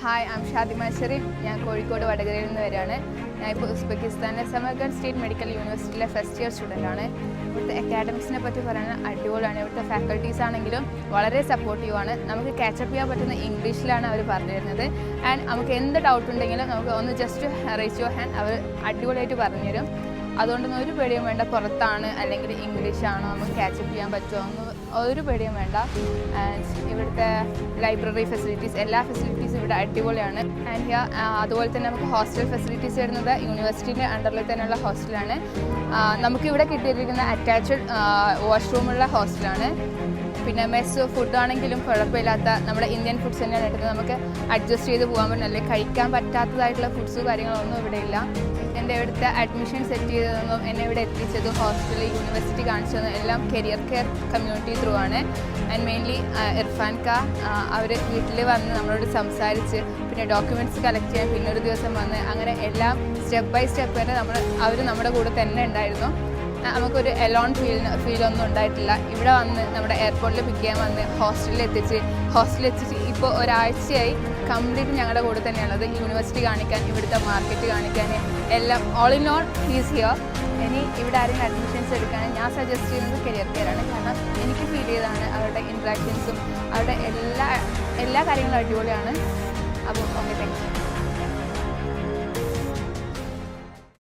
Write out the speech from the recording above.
Hi, ഐം ഷാദിമ ഷെരീഫ്. ഞാൻ കോഴിക്കോട് വടകരയിൽ നിന്ന് വരികയാണ്. ഞാൻ ഇപ്പോൾ ഉസ്ബെക്കിസ്ഥാനിലെ സമർഖണ്ഡ് സ്റ്റേറ്റ് മെഡിക്കൽ യൂണിവേഴ്സിറ്റിയിലെ ഫസ്റ്റ് ഇയർ സ്റ്റുഡൻ്റാണ്. ഇവിടുത്തെ അക്കാഡമിക്സിനെ പറ്റി പറയാൻ അടിപൊളിയാണ്. ഇവിടുത്തെ ഫാക്കൽറ്റീസ് ആണെങ്കിലും വളരെ സപ്പോർട്ടീവാണ്. നമുക്ക് ക്യാച്ചപ്പ് ചെയ്യാൻ പറ്റുന്ന ഇംഗ്ലീഷിലാണ് അവർ പറഞ്ഞു തരുന്നത്. ആൻഡ് നമുക്ക് എന്ത് ഡൗട്ട് ഉണ്ടെങ്കിലും നമുക്ക് ഒന്ന് ജസ്റ്റ് റൈസ് യുവർ ഹാൻഡ്, അവർ അടിപൊളിയായിട്ട് പറഞ്ഞു തരും. അതുകൊണ്ടൊന്നും ഒരു പേടിയും വേണ്ട, പുറത്താണ് അല്ലെങ്കിൽ ഇംഗ്ലീഷാണോ നമുക്ക് ക്യാച്ചപ്പ് ചെയ്യാൻ പറ്റുമോ എന്ന് ഒരു പേടിയും വേണ്ട. ആൻഡ് ഇവിടുത്തെ ലൈബ്രറി ഫെസിലിറ്റീസ്, എല്ലാ ഫെസിലിറ്റീസും ഇവിടെ അടിപൊളിയാണ്. ആൻഡ് അതുപോലെ തന്നെ നമുക്ക് ഹോസ്റ്റൽ ഫെസിലിറ്റീസ് വരുന്നത് യൂണിവേഴ്സിറ്റിൻ്റെ അണ്ടറിൽ തന്നെയുള്ള ഹോസ്റ്റലാണ്. നമുക്കിവിടെ കിട്ടിയിരിക്കുന്ന അറ്റാച്ച്ഡ് വാഷ്റൂമുള്ള ഹോസ്റ്റലാണ്. പിന്നെ മെസ്സ് ഫുഡാണെങ്കിലും കുഴപ്പമില്ലാത്ത നമ്മുടെ ഇന്ത്യൻ ഫുഡ്സ് തന്നെയാണ് എടുക്കുന്നത്. നമുക്ക് അഡ്ജസ്റ്റ് ചെയ്ത് പോകാൻ പറ്റും. അല്ലെങ്കിൽ കഴിക്കാൻ പറ്റാത്തതായിട്ടുള്ള ഫുഡ്സ് കാര്യങ്ങളൊന്നും ഇവിടെ ഇല്ല. എൻ്റെ ഇവിടുത്തെ അഡ്മിഷൻ സെറ്റ് ചെയ്തതൊന്നും എന്നെ ഇവിടെ എത്തിച്ചതും ഹോസ്റ്റലിൽ യൂണിവേഴ്സിറ്റി കാണിച്ചതും എല്ലാം കരിയർ കെയർ കമ്മ്യൂണിറ്റി ത്രൂ ആണ്. ആൻഡ് മെയിൻലി ഇർഫാൻ ക അവർ വീട്ടിൽ വന്ന് നമ്മളോട് സംസാരിച്ച് പിന്നെ ഡോക്യുമെൻറ്റ്സ് കളക്ട് ചെയ്യാൻ പിന്നെ ഒരു ദിവസം വന്ന് അങ്ങനെ എല്ലാം സ്റ്റെപ്പ് ബൈ സ്റ്റെപ്പ് വരെ അവർ നമ്മുടെ കൂടെ തന്നെ ഉണ്ടായിരുന്നു. നമുക്കൊരു എലോൺ ഫീലൊന്നും ഉണ്ടായിട്ടില്ല. ഇവിടെ വന്ന് നമ്മുടെ എയർപോർട്ടിൽ പിക്ക് ചെയ്യാൻ വന്ന് ഹോസ്റ്റലിൽ എത്തിച്ച് ഇപ്പോൾ ഒരാഴ്ചയായി കംപ്ലീറ്റ് ഞങ്ങളുടെ കൂടെ തന്നെയുള്ളത്. യൂണിവേഴ്സിറ്റി കാണിക്കാൻ, ഇവിടുത്തെ മാർക്കറ്റ് കാണിക്കാൻ, എല്ലാം all in all he's here. ഇനി ഇവിടെ ആരെങ്കിലും അഡ്മിഷൻസ് എടുക്കാൻ ഞാൻ സജസ്റ്റ് ചെയ്യുന്നത് കരിയർ കെയറാണ്. കാരണം എനിക്ക് ഫീൽ ചെയ്തതാണ് അവരുടെ ഇൻട്രാക്ഷൻസും അവരുടെ എല്ലാ കാര്യങ്ങളും അടിപൊളിയാണ്. അപ്പോൾ ഓക്കെ, താങ്ക് യു.